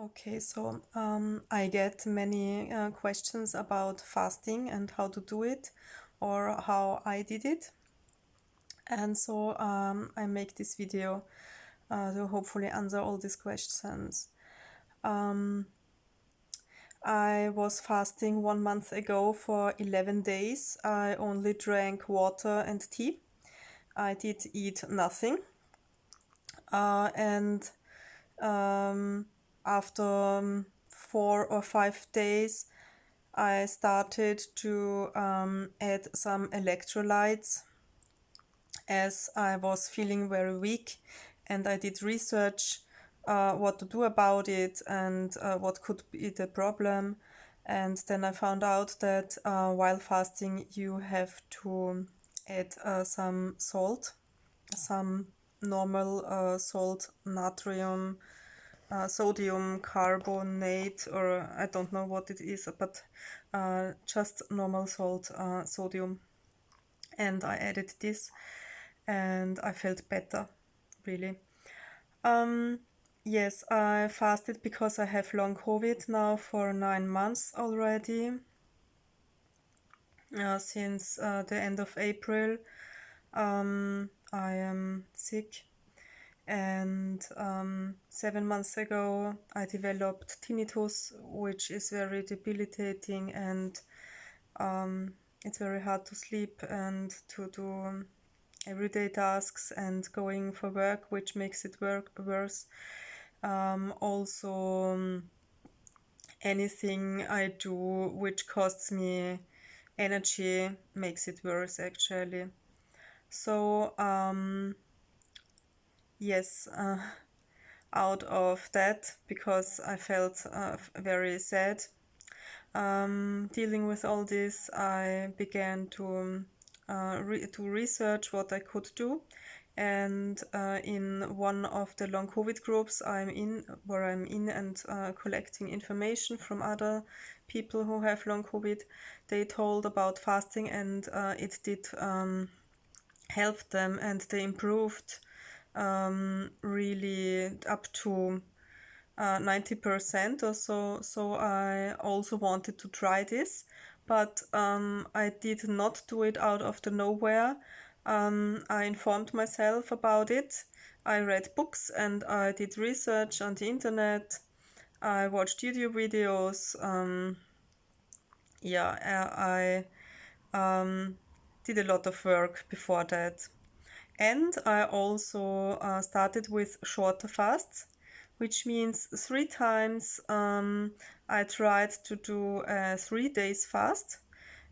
Okay, so I get many questions about fasting and how to do it or how I did it. And so I make this video to hopefully answer all these questions. Um, I was fasting 1 month ago for 11 days. I only drank water and tea. I did eat nothing. And after 4 or 5 days, I started to add some electrolytes as I was feeling very weak, and I did research what to do about it and what could be the problem. And then I found out that while fasting, you have to add some salt, some normal salt, natrium, sodium carbonate, or I don't know what it is, but just normal salt, sodium. And I added this and I felt better, really. Um, yes, I fasted because I have long COVID now for 9 months already, since the end of April. I am sick, and 7 months ago I developed tinnitus, which is very debilitating, and it's very hard to sleep and to do everyday tasks and going for work, which makes it worse. Also, anything I do which costs me energy makes it worse, actually. So, yes, out of that, because I felt very sad dealing with all this, I began to research what I could do. And in one of the long COVID groups I'm in and collecting information from other people who have long COVID, they told about fasting, and it did help them, and they improved really up to 90% or so. So I also wanted to try this, but I did not do it out of the nowhere. I informed myself about it. I read books and I did research on the internet. I watched YouTube videos. I did a lot of work before that. And I also started with shorter fasts, which means 3 times I tried to do a 3 days fast.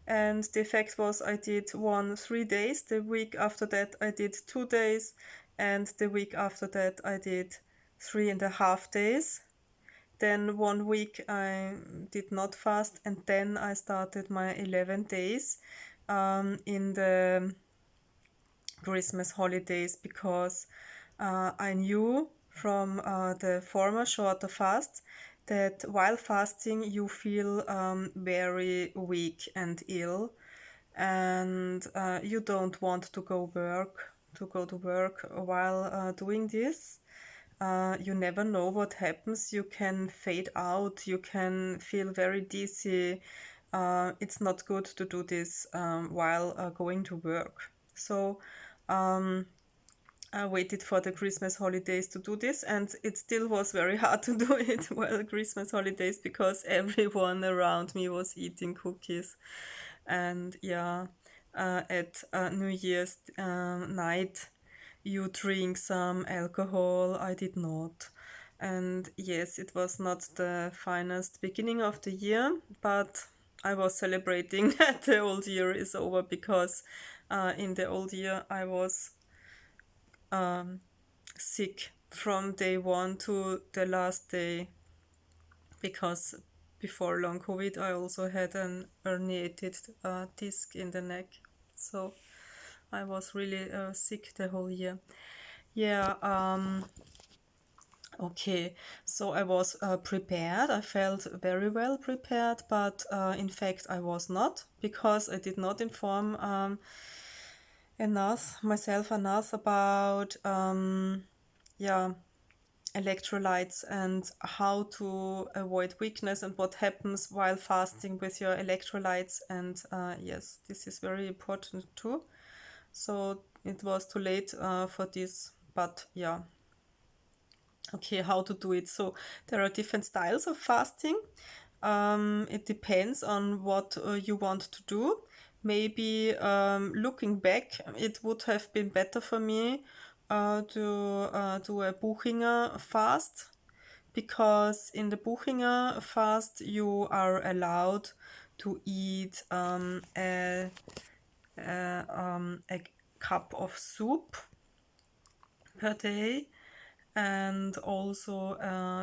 And the effect was I did 3 days. The week after that, I did 2 days. And the week after that, I did 3.5 days. Then 1 week I did not fast. And then I started my 11 days in the Christmas holidays, because I knew from the former shorter fasts that while fasting you feel very weak and ill, and you don't want to go to work while doing this. You never know what happens. You can fade out, you can feel very dizzy. It's not good to do this while going to work. So I waited for the Christmas holidays to do this, and it still was very hard to do it while Christmas holidays, because everyone around me was eating cookies. And yeah, at New Year's night, you drink some alcohol. I did not. And yes, it was not the finest beginning of the year, but I was celebrating that the old year is over, because in the old year I was sick from day one to the last day, because before long COVID I also had an herniated disc in the neck. So I was really sick the whole year. Yeah, okay. So I was prepared. I felt very well prepared, but in fact I was not, because I did not inform myself enough about yeah, electrolytes and how to avoid weakness and what happens while fasting with your electrolytes. And yes, this is very important too. So it was too late for this, but yeah. Okay, how to do it. So there are different styles of fasting. It depends on what you want to do. Maybe looking back, it would have been better for me to do a Buchinger fast, because in the Buchinger fast you are allowed to eat a cup of soup per day, and also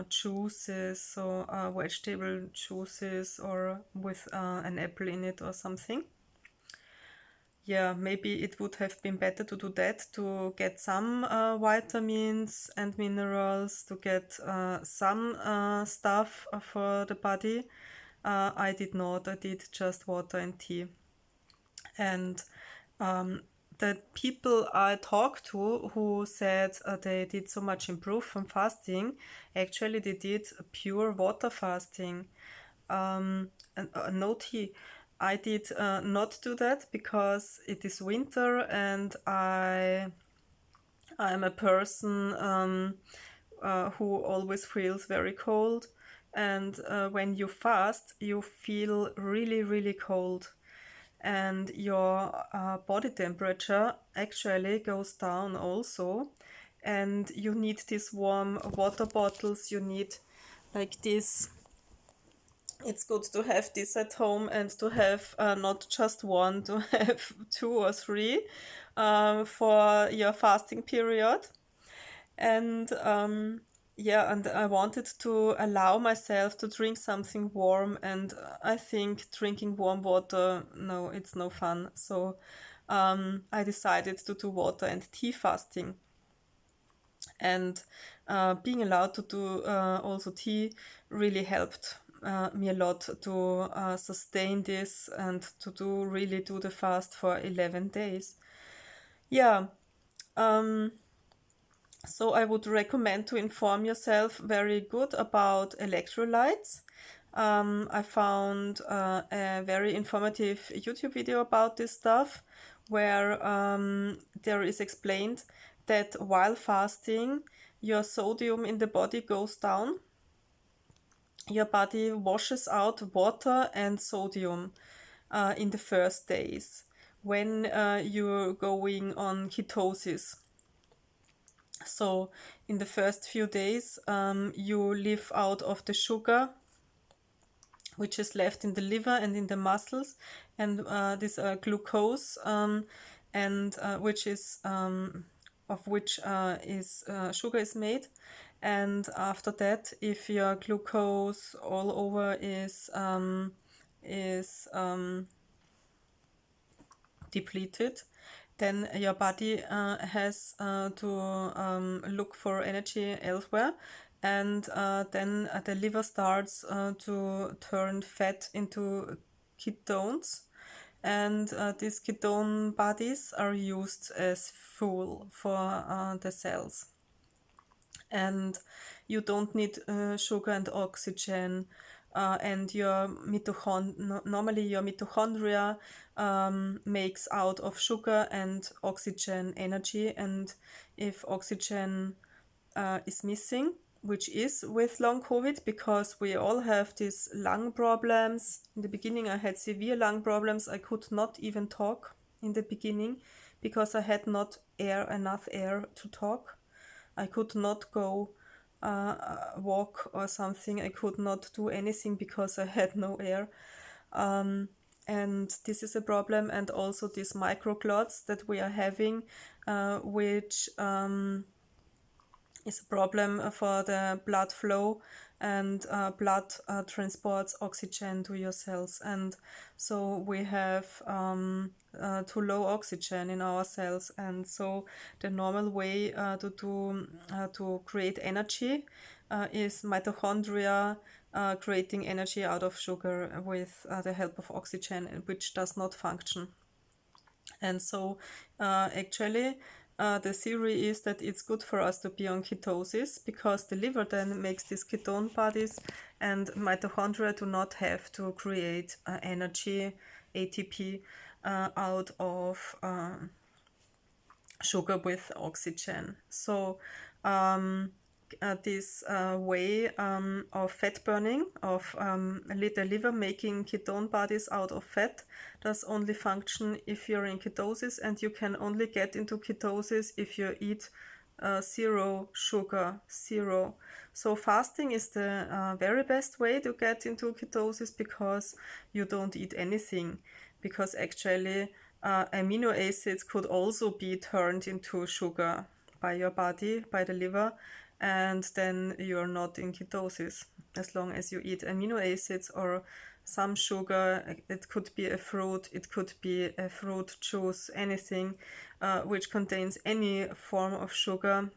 juices, so vegetable juices or with an apple in it or something. Yeah, maybe it would have been better to do that, to get some vitamins and minerals, to get some stuff for the body. I did not, I did just water and tea. And the people I talked to who said they did so much improve from fasting, actually they did pure water fasting, and no tea. I did not do that because it is winter and I'm a person who always feels very cold. And when you fast, you feel really, really cold, and your body temperature actually goes down also, and you need these warm water bottles. You need like this. It's good to have this at home and to have not just one, to have two or three for your fasting period. And yeah, and I wanted to allow myself to drink something warm, and I think drinking warm water, no, it's no fun. So I decided to do water and tea fasting. And being allowed to do also tea really helped me a lot to sustain this and to really do the fast for 11 days. Yeah. um, So I would recommend to inform yourself very good about electrolytes. I found a very informative YouTube video about this stuff, where there is explained that while fasting, your sodium in the body goes down. Your body washes out water and sodium in the first days when you're going on ketosis. So in the first few days, you live out of the sugar which is left in the liver and in the muscles, and this glucose, and which is of which is sugar is made. And after that, if your glucose all over is depleted, then your body has to look for energy elsewhere, and then the liver starts to turn fat into ketones, and these ketone bodies are used as fuel for the cells. And you don't need sugar and oxygen, and your normally your mitochondria makes out of sugar and oxygen energy. And if oxygen is missing, which is with long COVID, because we all have these lung problems. In the beginning, I had severe lung problems. I could not even talk in the beginning because I had not enough air to talk. I could not go walk or something. I could not do anything because I had no air. And this is a problem. And also these microclots that we are having, which is a problem for the blood flow, and blood transports oxygen to your cells. And so we have too low oxygen in our cells. And so the normal way to create energy is mitochondria creating energy out of sugar with the help of oxygen, which does not function. And so actually the theory is that it's good for us to be on ketosis because the liver then makes these ketone bodies and mitochondria do not have to create energy, ATP, out of sugar with oxygen. So this way of fat burning, of the liver making ketone bodies out of fat, does only function if you're in ketosis, and you can only get into ketosis if you eat zero sugar, zero. So fasting is the very best way to get into ketosis because you don't eat anything. Because actually amino acids could also be turned into sugar by your body, by the liver, and then you're not in ketosis as long as you eat amino acids or some sugar. It could be a fruit, it could be a fruit juice, anything which contains any form of sugar.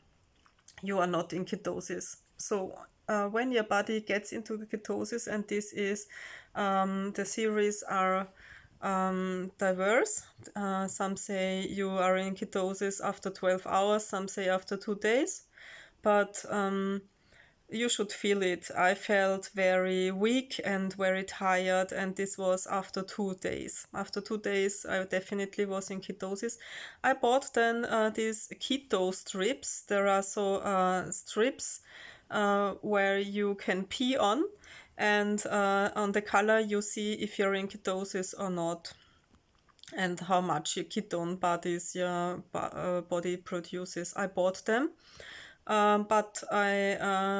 You are not in ketosis. So when your body gets into ketosis, and this is the theories are diverse. Some say you are in ketosis after 12 hours, some say after 2 days, but you should feel it. I felt very weak and very tired, and this was after 2 days. After 2 days, I definitely was in ketosis. I bought then these keto strips. There are strips where you can pee on, and on the color you see if you're in ketosis or not, and how much your ketone bodies your body produces. I bought them. But I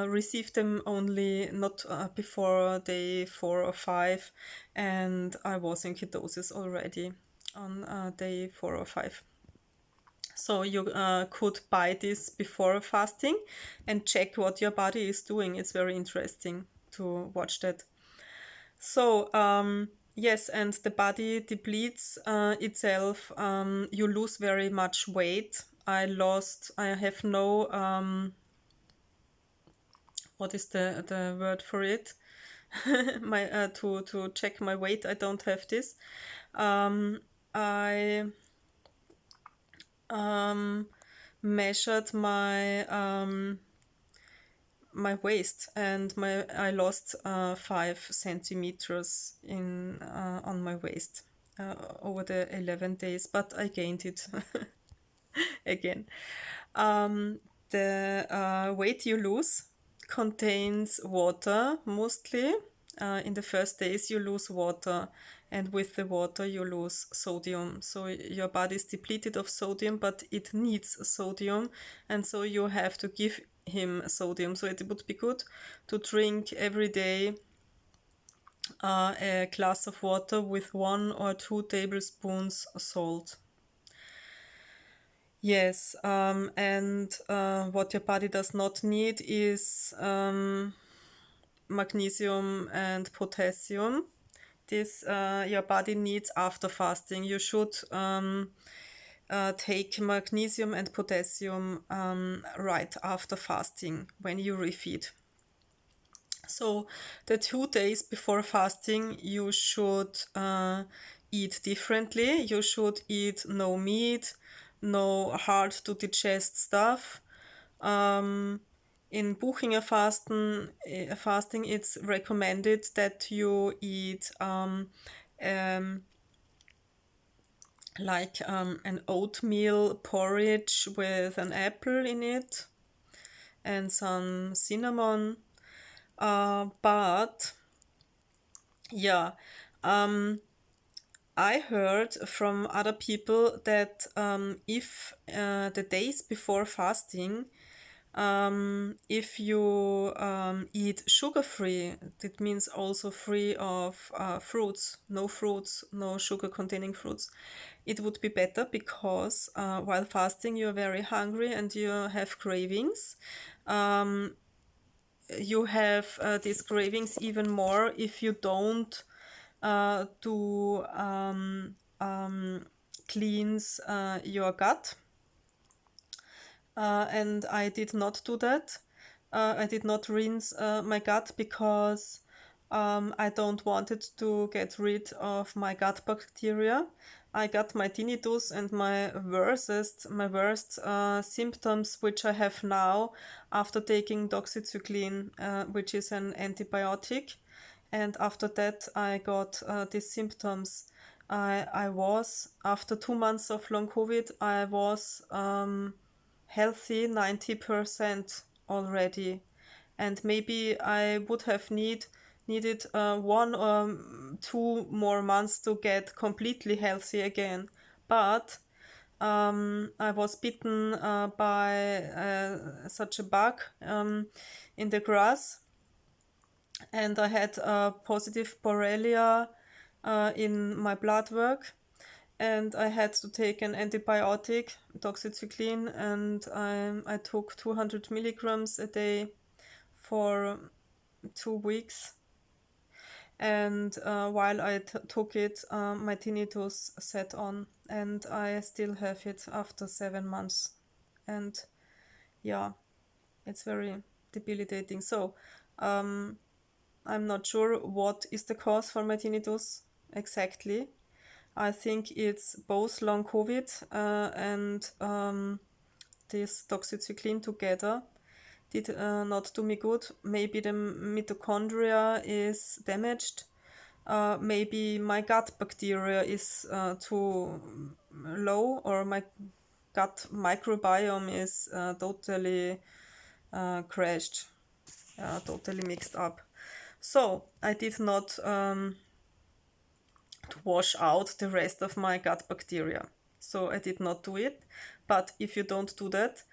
received them only not before day 4 or 5, and I was in ketosis already on day 4 or 5. So you could buy this before fasting and check what your body is doing. It's very interesting to watch that. So yes, and the body depletes itself. You lose very much weight. I have no what is the word for it? My to check my weight. I don't have this. I measured my waist, and I lost 5 centimeters in on my waist over the 11 days, but I gained it again. The weight you lose contains water mostly. In the first days you lose water, and with the water you lose sodium. So your body is depleted of sodium, but it needs sodium, and so you have to give him sodium. So it would be good to drink every day a glass of water with 1 or 2 tablespoons salt. Yes, and what your body does not need is magnesium and potassium. This your body needs after fasting. You should take magnesium and potassium right after fasting when you refeed. So the 2 days before fasting, you should eat differently. You should eat no meat, no hard to digest stuff. In Buchinger fasting, it's recommended that you eat like an oatmeal porridge with an apple in it and some cinnamon. But yeah, I heard from other people that if the days before fasting, if you eat sugar-free, that means also free of fruits, no sugar-containing fruits, it would be better because while fasting you're very hungry and you have cravings. You have these cravings even more if you don't do cleanse your gut. And I did not do that. I did not rinse my gut because I don't want it to get rid of my gut bacteria. I got my tinnitus, and my worst symptoms, which I have now after taking doxycycline, which is an antibiotic. And after that, I got these symptoms. I was, after 2 months of long COVID, I was healthy 90% already. And maybe I would have needed 1 or 2 more months to get completely healthy again. But I was bitten by such a bug in the grass, and I had positive Borrelia in my blood work, and I had to take an antibiotic, doxycycline, and I took 200 milligrams a day for 2 weeks. And while I took it, my tinnitus set on, and I still have it after 7 months. And yeah, it's very debilitating. So I'm not sure what is the cause for my tinnitus exactly. I think it's both long COVID and this doxycycline together did not do me good. Maybe the mitochondria is damaged. Maybe my gut bacteria is too low, or my gut microbiome is totally crashed, totally mixed up. So I did not to wash out the rest of my gut bacteria. So I did not do it. But if you don't do that,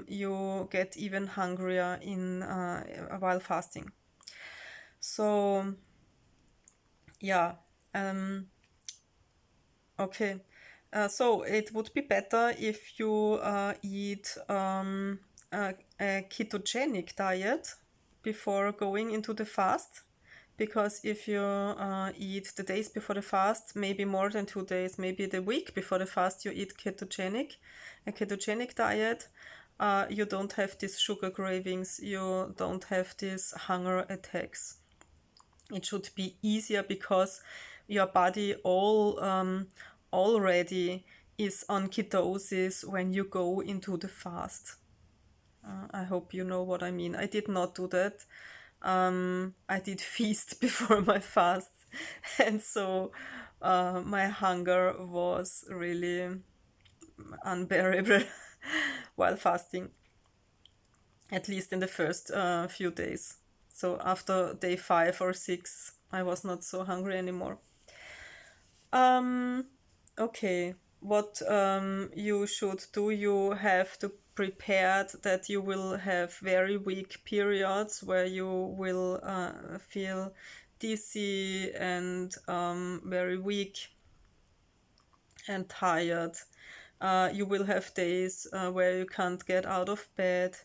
you get even hungrier while fasting. So yeah, okay. So it would be better if you eat a ketogenic diet before going into the fast, because if you eat the days before the fast, maybe more than 2 days, maybe the week before the fast, you eat a ketogenic diet, you don't have these sugar cravings, you don't have these hunger attacks. It should be easier because your body already is on ketosis when you go into the fast. I hope you know what I mean. I did not do that. I did feast before my fast, and so my hunger was really unbearable while fasting, at least in the first few days. So after day 5 or 6, I was not so hungry anymore. Um, okay. What you should do, you have to prepare that you will have very weak periods where you will feel dizzy and very weak and tired. You will have days where you can't get out of bed.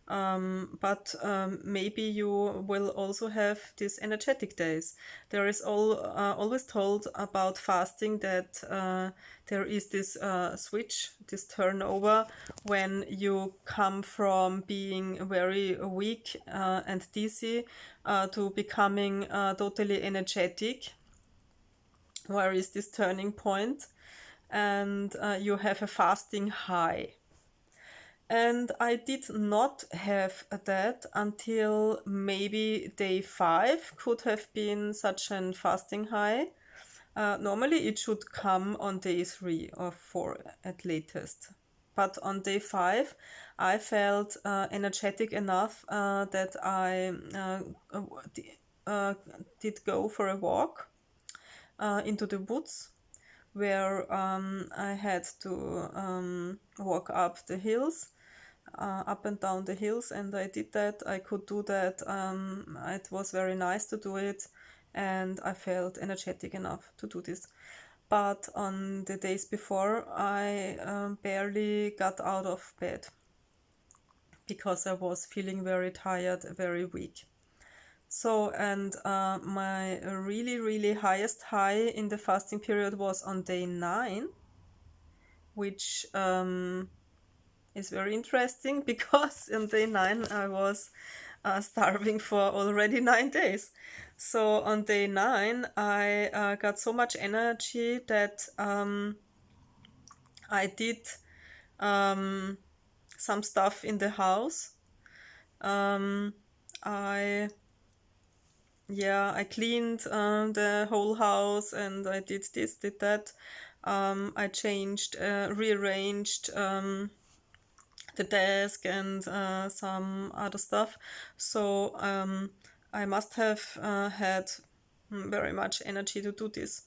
But maybe you will also have these energetic days. There is always told about fasting that there is this switch, this turnover, when you come from being very weak and dizzy to becoming totally energetic. Where is this turning point? And you have a fasting high. And I did not have that until maybe day 5 could have been such an fasting high. Normally it should come on day 3 or 4 at latest. But on day 5, I felt energetic enough that I did go for a walk into the woods, where I had to walk up the hills, up and down the hills, and I did that. I could do that. It was very nice to do it, and I felt energetic enough to do this. But on the days before, I barely got out of bed because I was feeling very tired, very weak. So, and my really, really highest high in the fasting period was on day 9, which is very interesting because on day 9 I was starving for already 9 days. So on day 9, I got so much energy that I did um, some stuff in the house. Um, I I cleaned the whole house, and I did this, did that. I changed, rearranged the desk and some other stuff. So I must have had very much energy to do this.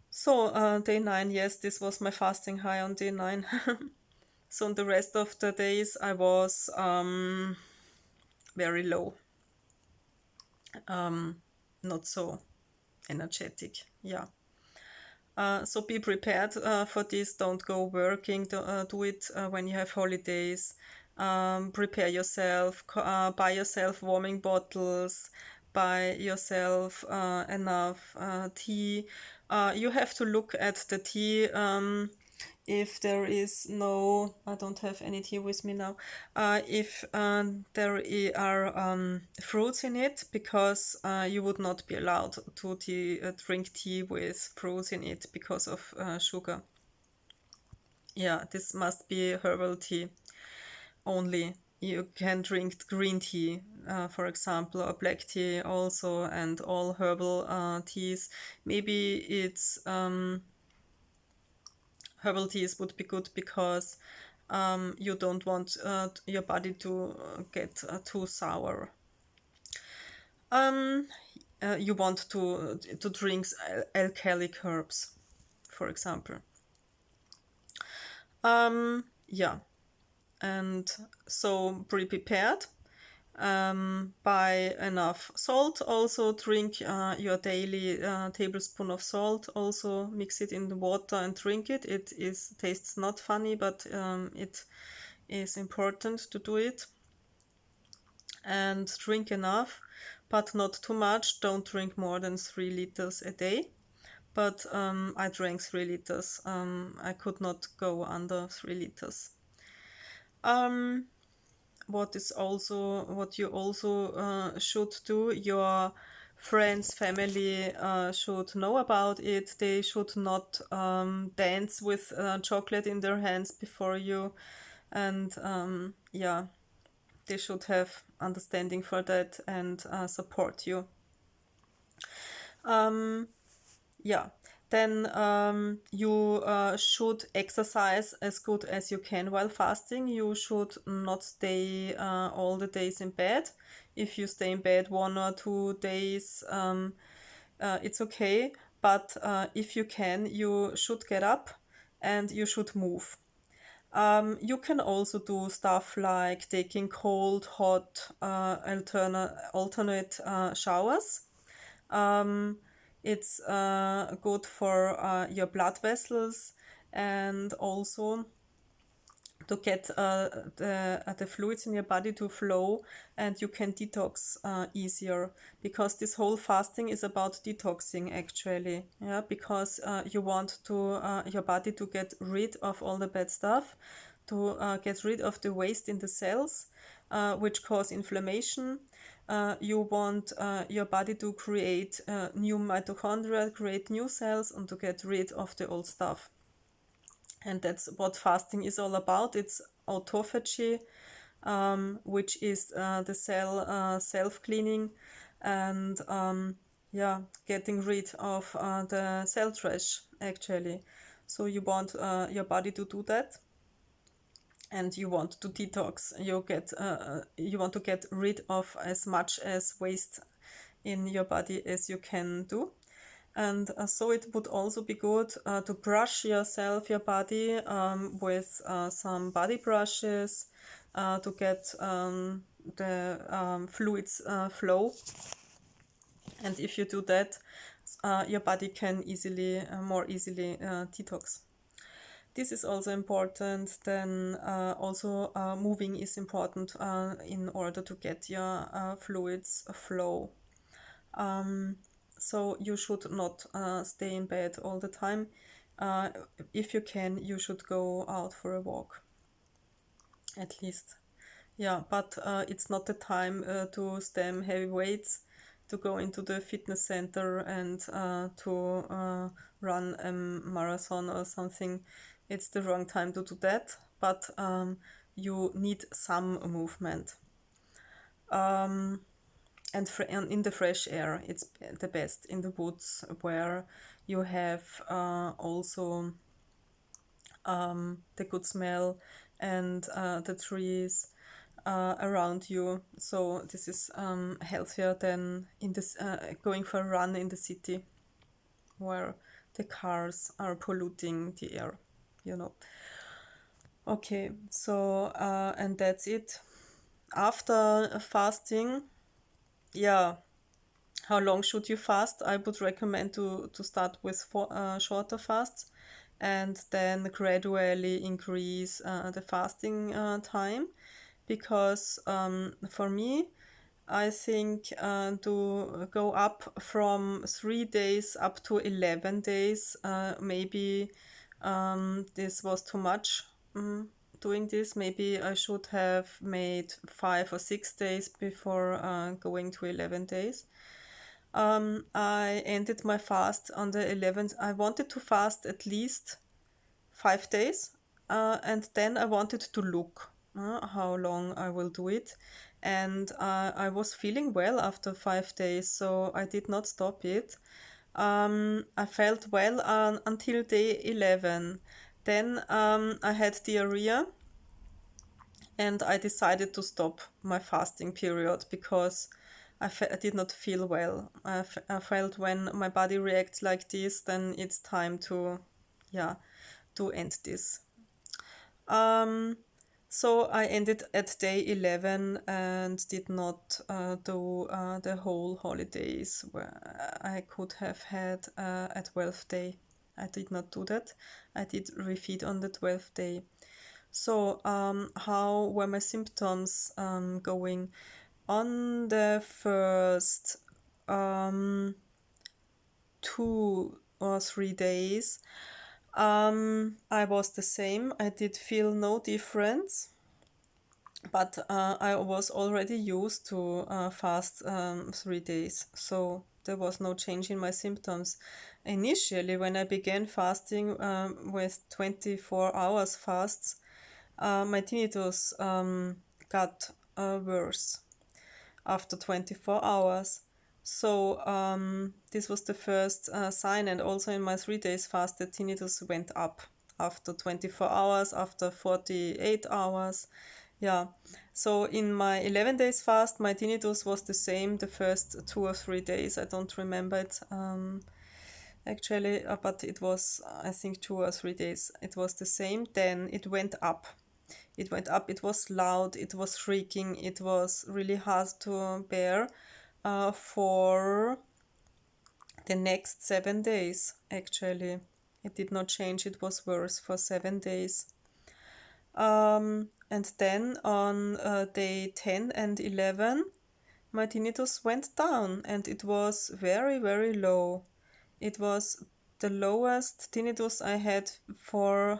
So day 9, yes, this was my fasting high on day 9. So on the rest of the days I was very low, not so energetic. Yeah. So be prepared for this. Don't go working. Do it when you have holidays. Prepare yourself. Buy yourself warming bottles. Buy yourself enough tea. You have to look at the tea. If there is no, I don't have any tea with me now. If there are fruits in it, because you would not be allowed to drink tea with fruits in it because of sugar. Yeah, this must be herbal tea only. You can drink green tea, for example, or black tea also, and all herbal teas. Maybe it's herbal teas would be good because you don't want your body to get too sour. You want to drink alkalic herbs, for example. Yeah, and so be prepared. Buy enough salt. Also drink your daily tablespoon of salt. Also mix it in the water and drink it. It tastes not funny, but it is important to do it. And drink enough, but not too much. Don't drink more than 3 liters a day. But I drank 3 liters. I could not go under 3 liters. What you also should do, your friends, family should know about it. They should not dance with chocolate in their hands before you, and they should have understanding for that and support you. Yeah, then you should exercise as good as you can while fasting. You should not stay all the days in bed. If you stay in bed 1 or 2 days, it's okay. But if you can, you should get up and you should move. You can also do stuff like taking cold, hot, alternate showers. It's good for your blood vessels, and also to get the fluids in your body to flow, and you can detox easier, because this whole fasting is about detoxing actually. Yeah, because you want to your body to get rid of all the bad stuff, to get rid of the waste in the cells, which cause inflammation. You want your body to create new mitochondria, create new cells, and to get rid of the old stuff. And that's what fasting is all about. It's autophagy, which is the cell self-cleaning, and getting rid of the cell trash actually. So you want your body to do that, and you want to detox. You want to get rid of as much as waste in your body as you can do. And so it would also be good to brush your body with some body brushes to get the fluids flow. And if you do that, your body can more easily detox. This is also important. Then also moving is important in order to get your fluids flow. So you should not stay in bed all the time. If you can, you should go out for a walk, at least Yeah, but it's not the time to stem heavy weights, to go into the fitness center and to run a marathon or something. It's the wrong time to do that, but you need some movement. Um, and in the fresh air, it's the best in the woods where you have also the good smell and the trees around you. So this is healthier than in this going for a run in the city where the cars are polluting the air, you know. Okay, so and that's it. After fasting, yeah, how long should you fast? I would recommend to start with shorter fasts and then gradually increase the fasting time, because for me, I think to go up from 3 days up to 11 days, maybe this was too much. Doing this, maybe I should have made 5 or 6 days before going to 11 days. I ended my fast on the 11th. I wanted to fast at least 5 days, and then I wanted to look how long I will do it. And I was feeling well after 5 days, so I did not stop it. I felt well until day 11. Then I had diarrhea, and I decided to stop my fasting period because I did not feel well. I felt when my body reacts like this, then it's time to, yeah, to end this. Um, so I ended at day 11 and did not do the whole holidays where I could have had a 12th day. I did not do that. I did refeed on the 12th day. So, how were my symptoms going? On the first 2 or 3 days, I was the same. I did feel no difference, but I was already used to fast 3 days, so there was no change in my symptoms. Initially, when I began fasting with 24 hours fasts, my tinnitus got worse after 24 hours. So this was the first sign, and also in my 3 days fast, the tinnitus went up after 24 hours, after 48 hours. Yeah. So in my 11 days fast, my tinnitus was the same the first 2 or 3 days. I don't remember it actually, but it was, I think, 2 or 3 days. It was the same. Then it went up. It went up, it was loud, it was shrieking, it was really hard to bear for the next 7 days, actually. It did not change, it was worse for 7 days. And then on day 10 and 11, my tinnitus went down and it was very, very low. It was the lowest tinnitus I had for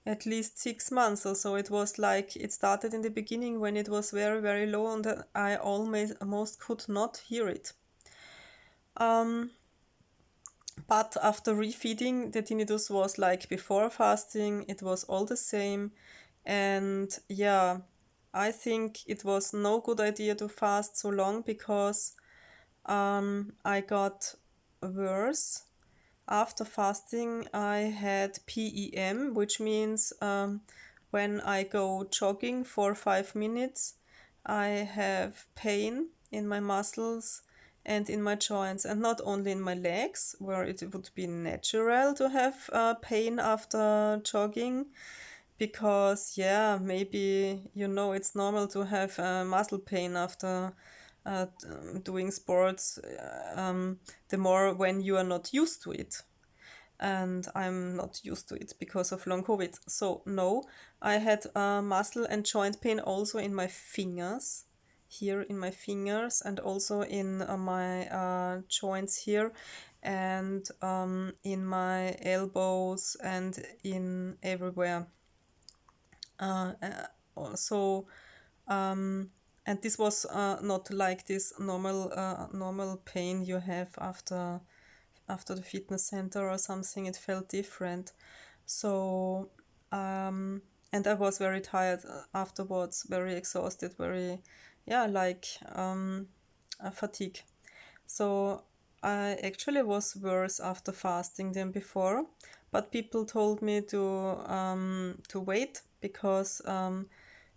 at least 6 months or so. It was like it started in the beginning when it was very, very low and I almost could not hear it. But after refeeding, the tinnitus was like before fasting, it was all the same. And yeah, I think it was no good idea to fast so long because I got worse. After fasting, I had PEM, which means when I go jogging for 5 minutes, I have pain in my muscles and in my joints, and not only in my legs, where it would be natural to have pain after jogging, because, yeah, maybe it's normal to have muscle pain after doing sports, the more when you are not used to it. And I'm not used to it because of long COVID. So no, I had muscle and joint pain also in my fingers, here in my fingers, and also in my joints here, and in my elbows and in everywhere. So And this was not like this normal pain you have after the fitness center or something. It felt different. So, and I was very tired afterwards, very exhausted, very, yeah, like fatigue. So I actually was worse after fasting than before, but people told me to wait because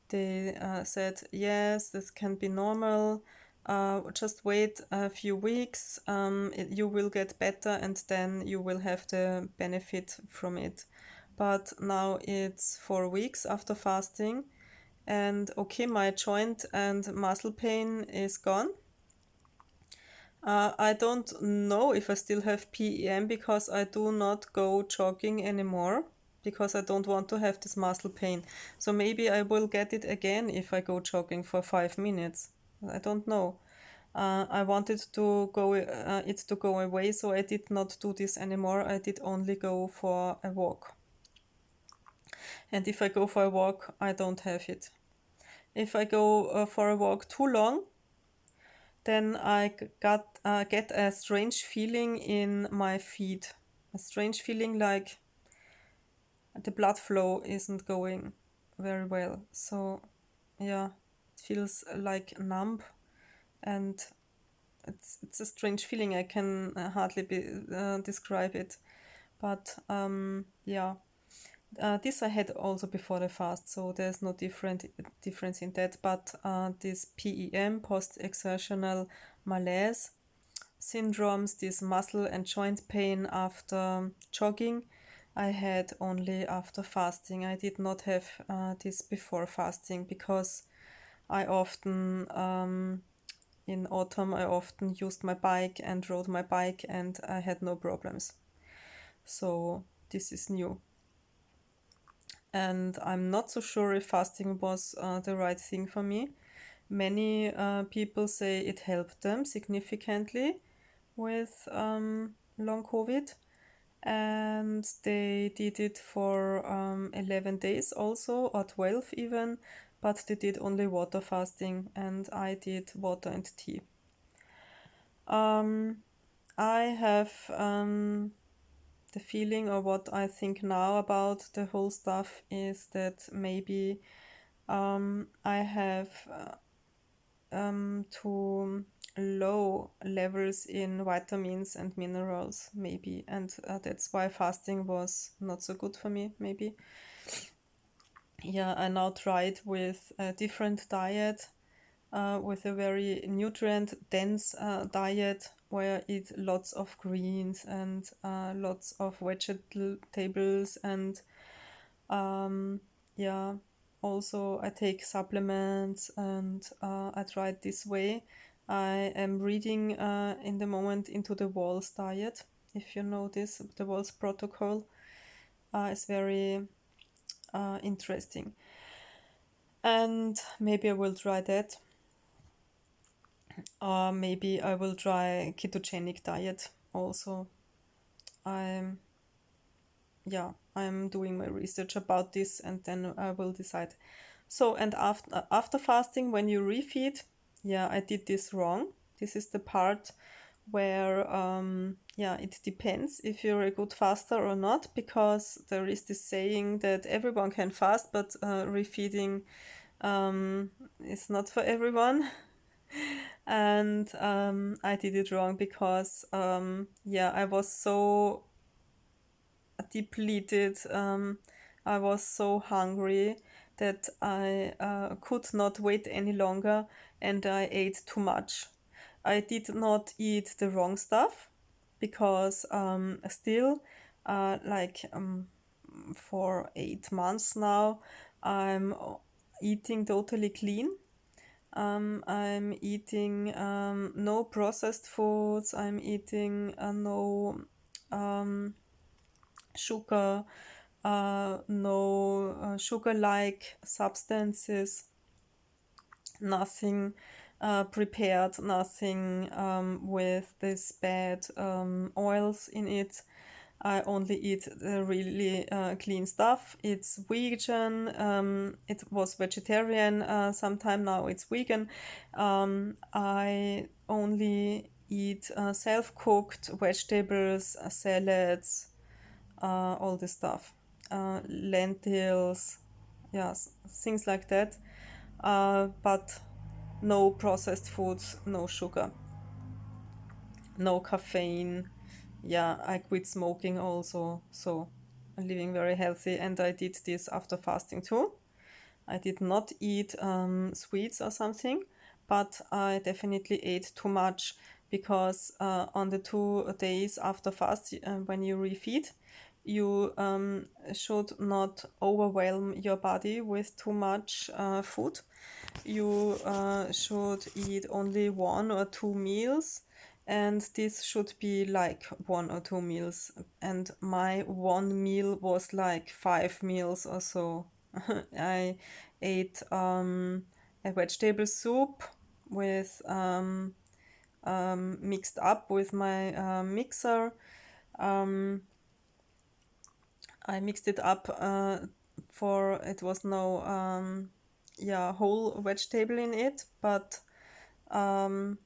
they said yes, this can be normal. Just wait a few weeks, you will get better, and then you will have the benefit from it. But now it's 4 weeks after fasting, and okay, my joint and muscle pain is gone. I don't know if I still have PEM because I do not go jogging anymore because I don't want to have this muscle pain. So maybe I will get it again if I go jogging for 5 minutes. I don't know. I wanted to go it to go away, so I did not do this anymore. I did only go for a walk. And if I go for a walk, I don't have it. If I go for a walk too long, then I get a strange feeling in my feet. A strange feeling like the blood flow isn't going very well. So, yeah, it feels like numb, and it's a strange feeling. I can hardly describe it. But yeah, this I had also before the fast, so there's no difference in that. But this PEM, post-exertional malaise syndromes, this muscle and joint pain after jogging, I had only after fasting. I did not have this before fasting because I often, in autumn, I often used my bike and rode my bike, and I had no problems. So this is new. And I'm not so sure if fasting was the right thing for me. Many people say it helped them significantly with long COVID, and they did it for 11 days also, or 12 even, but they did only water fasting, and I did water and tea. I have the feeling, or what I think now about the whole stuff, is that maybe I have too low levels in vitamins and minerals, maybe, and that's why fasting was not so good for me, maybe. Yeah, I now tried with a different diet, with a very nutrient dense diet where I eat lots of greens and lots of vegetables, and yeah, also I take supplements, and I tried this way. I am reading in the moment into the Walls diet. If you know this, the Walls protocol is very interesting, and maybe I will try that. Or maybe I will try ketogenic diet also. I'm I'm doing my research about this, and then I will decide. So, and after fasting, when you refeed, yeah, I did this wrong. This is the part where it depends if you're a good faster or not, because there is this saying that everyone can fast, but refeeding is not for everyone. And I did it wrong because I was so depleted. I was so hungry that I could not wait any longer, and I ate too much. I did not eat the wrong stuff because still, for 8 months now, I'm eating totally clean. I'm eating no processed foods. I'm eating no sugar, no sugar-like substances, nothing prepared, nothing with this bad oils in it. I only eat really clean stuff. It's vegan. It was vegetarian sometime, now it's vegan. I only eat self-cooked vegetables, salads, all this stuff, lentils, yes, things like that. But no processed foods, no sugar, no caffeine. Yeah, I quit smoking also, so I'm living very healthy, and I did this after fasting too. I did not eat sweets or something, but I definitely ate too much because on the 2 days after fast, when you refeed, you should not overwhelm your body with too much food. You should eat only 1 or 2 meals, and this should be like 1 or 2 meals. And my one meal was like 5 meals or so. I ate a vegetable soup with mixed up with my mixer. Um, I mixed it up for it was no whole vegetable in it, but um,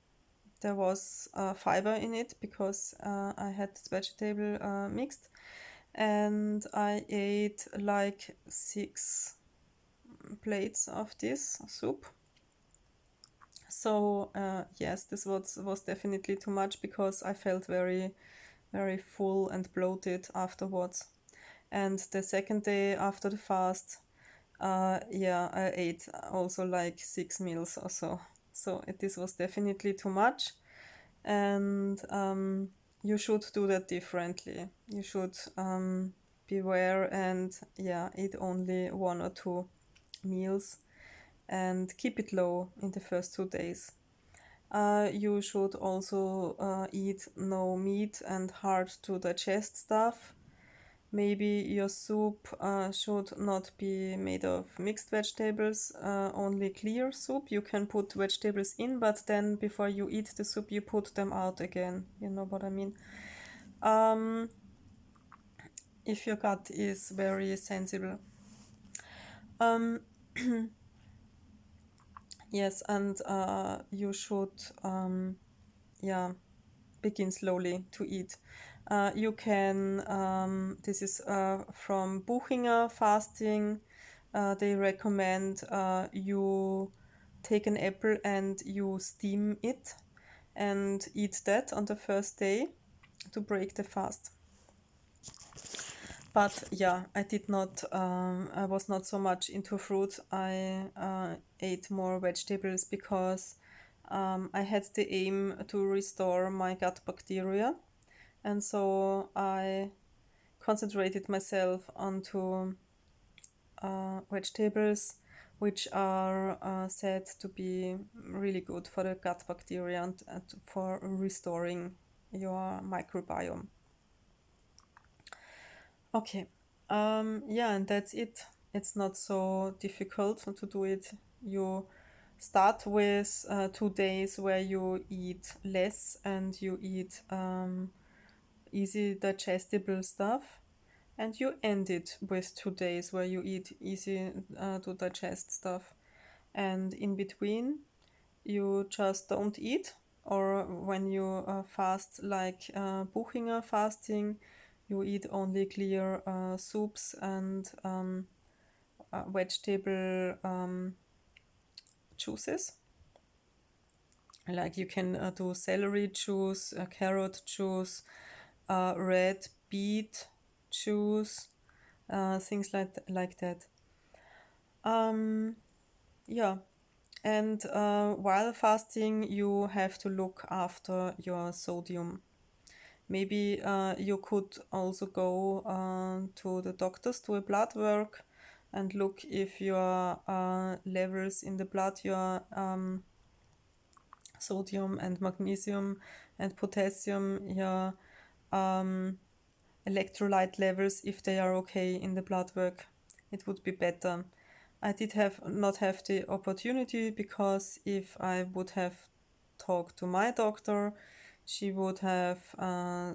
there was fiber in it because I had this vegetable mixed, and I ate like 6 plates of this soup. So yes, this was definitely too much because I felt very, very full and bloated afterwards. And the second day after the fast, yeah, I ate also like 6 meals or so. So this was definitely too much, and you should do that differently. You should beware and yeah, eat only 1 or 2 meals and keep it low in the first 2 days. You should also eat no meat and hard to digest stuff. Maybe your soup should not be made of mixed vegetables, only clear soup. You can put vegetables in, but then before you eat the soup, you put them out again. You know what I mean? Um, if your gut is very sensible. Um, yes, and you should, yeah, begin slowly to eat. You can, this is from Buchinger fasting. They recommend you take an apple and you steam it and eat that on the first day to break the fast. But yeah, I did not, I was not so much into fruit. I ate more vegetables because I had the aim to restore my gut bacteria. And so I concentrated myself onto vegetables which are said to be really good for the gut bacteria and for restoring your microbiome. Okay, yeah, and that's it. It's not so difficult to do it. You start with 2 days where you eat less and you eat easy digestible stuff, and you end it with 2 days where you eat easy to digest stuff, and in between you just don't eat, or when you fast like Buchinger fasting, you eat only clear soups and vegetable juices. Like you can do celery juice, carrot juice, red beet juice, things like that. Yeah, and while fasting, you have to look after your sodium. Maybe you could also go to the doctors, do a blood work, and look if your levels in the blood, your sodium and magnesium and potassium, your electrolyte levels, if they are okay in the blood work. It would be better. I did not have the opportunity because if I would have talked to my doctor, she would have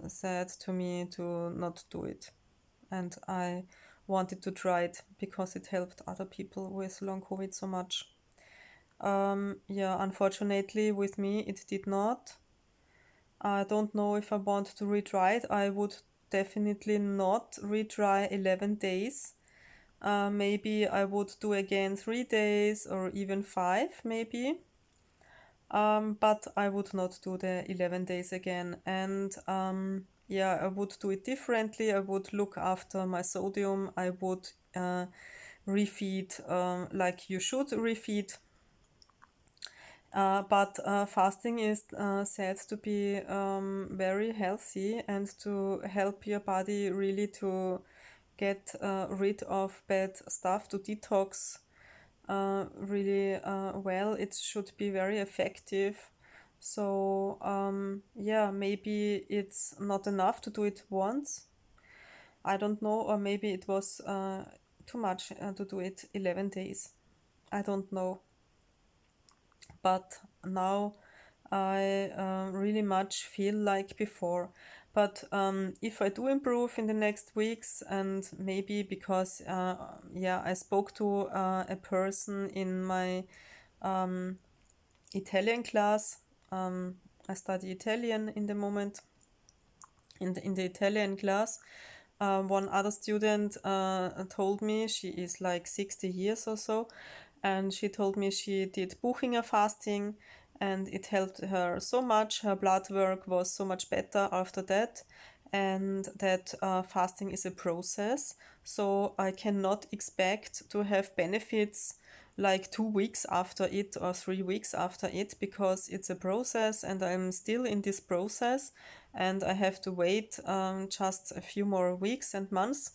said to me to not do it. And I wanted to try it because it helped other people with long COVID so much. Yeah, unfortunately, with me, it did not. I don't know if I want to retry it. I would definitely not retry 11 days. Maybe I would do again 3 days or even five, maybe. But I would not do the 11 days again. And yeah, I would do it differently. I would look after my sodium. I would refeed like you should refeed. But fasting is said to be very healthy and to help your body really to get rid of bad stuff, to detox really well. It should be very effective. So yeah, maybe it's not enough to do it once. I don't know, or maybe it was too much to do it 11 days. I don't know. But now I really much feel like before. But if I do improve in the next weeks, and maybe because yeah, I spoke to a person in my Italian class. I study Italian in the moment in the Italian class. One other student told me, she is like 60 years or so, and she told me she did Buchinger fasting and it helped her so much. Her blood work was so much better after that, and that fasting is a process. So I cannot expect to have benefits like 2 weeks after it or 3 weeks after it, because it's a process and I'm still in this process and I have to wait just a few more weeks and months,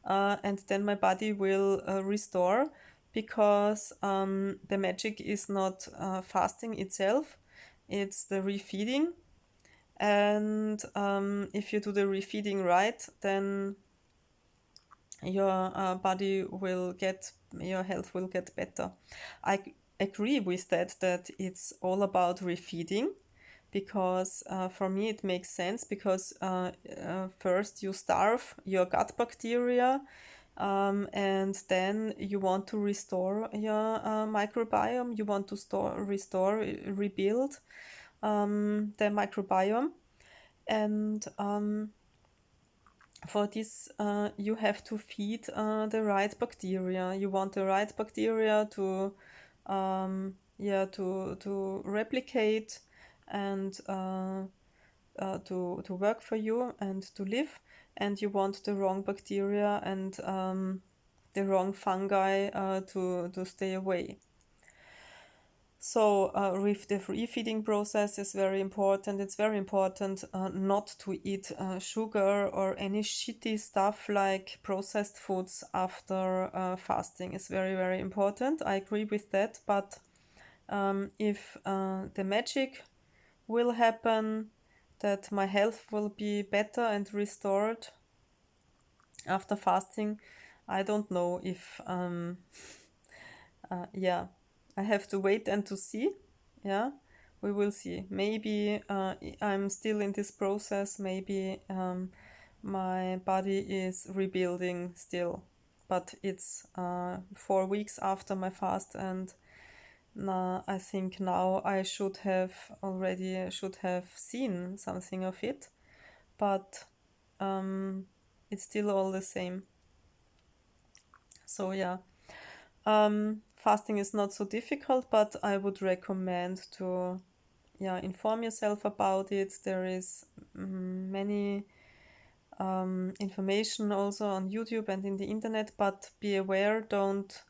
and then my body will restore, because the magic is not fasting itself, it's the refeeding. And if you do the refeeding right, then your body will get, your health will get better. I agree with that it's all about refeeding, because for me it makes sense, because first you starve your gut bacteria, and then you want to restore your microbiome, you want to rebuild the microbiome. And for this, you have to feed the right bacteria. You want the right bacteria to, yeah, to replicate and to work for you and to live. And you want the wrong bacteria and the wrong fungi to stay away. So the refeeding process is very important. It's very important not to eat sugar or any shitty stuff like processed foods after fasting. It's very, very important. I agree with that. But if the magic will happen, that my health will be better and restored after fasting, I don't know if yeah, I have to wait and to see. Yeah, we will see. Maybe I'm still in this process. Maybe my body is rebuilding still, but it's 4 weeks after my fast, and I think now I should have seen something of it, but it's still all the same. So yeah. Fasting is not so difficult, but I would recommend to inform yourself about it. There is many information also on YouTube and in the internet, but be aware, don't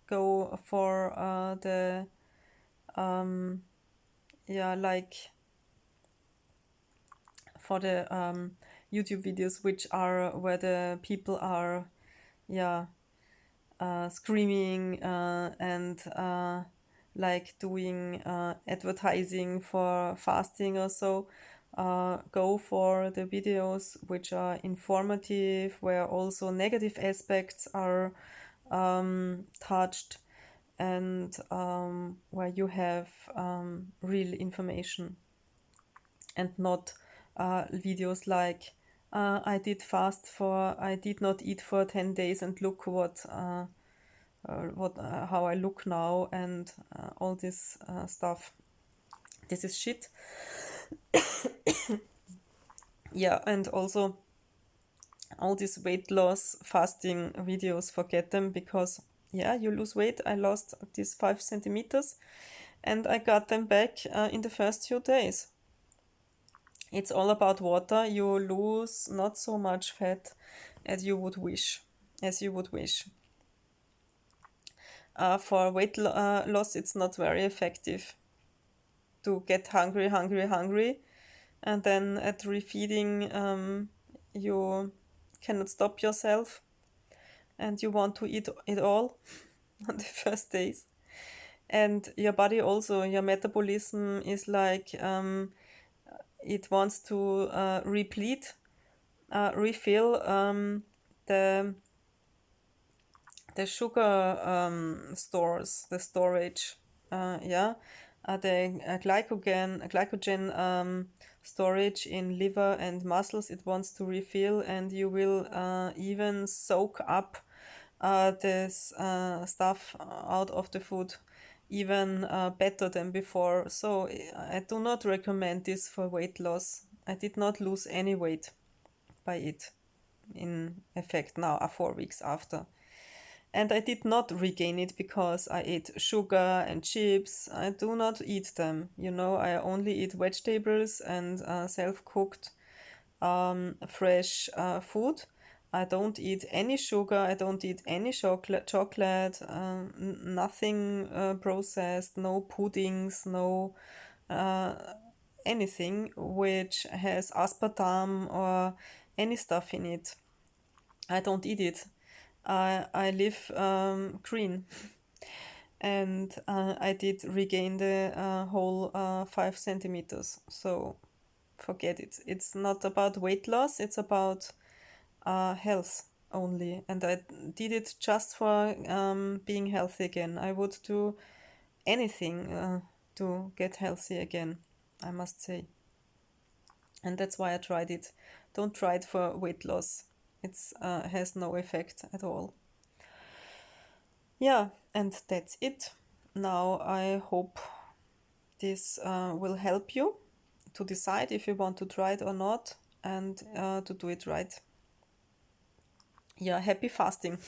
go for the like for the YouTube videos which are where the people are screaming and like doing advertising for fasting or so. Go for the videos which are informative, where also negative aspects are touched, and where you have real information and not videos like I did not eat for 10 days and look how I look now, and all this stuff. This is shit. Yeah, and also all these weight loss fasting videos, forget them, because yeah, you lose weight. I lost these 5 centimeters and I got them back in the first few days. It's all about water. You lose not so much fat as you would wish. For loss, it's not very effective to get hungry, and then at refeeding, you cannot stop yourself, and you want to eat it all on the first days. And your body also, your metabolism is like it wants to refill the sugar stores, the storage, the glycogen storage in liver and muscles. It wants to refill, and you will even soak up this stuff out of the food even better than before. So I do not recommend this for weight loss. I did not lose any weight by it, in effect, now 4 weeks after. And I did not regain it because I ate sugar and chips. I do not eat them. I only eat vegetables and self-cooked fresh food. I don't eat any sugar. I don't eat any chocolate, nothing processed, no puddings, no anything which has aspartame or any stuff in it. I don't eat it. I live green. And I did regain the whole 5 centimeters. So forget it. It's not about weight loss, it's about health only. And I did it just for being healthy again. I would do anything to get healthy again, I must say. And that's why I tried it. Don't try it for weight loss. It has no effect at all. Yeah, and that's it. Now I hope this will help you to decide if you want to try it or not, and to do it right. Yeah, happy fasting.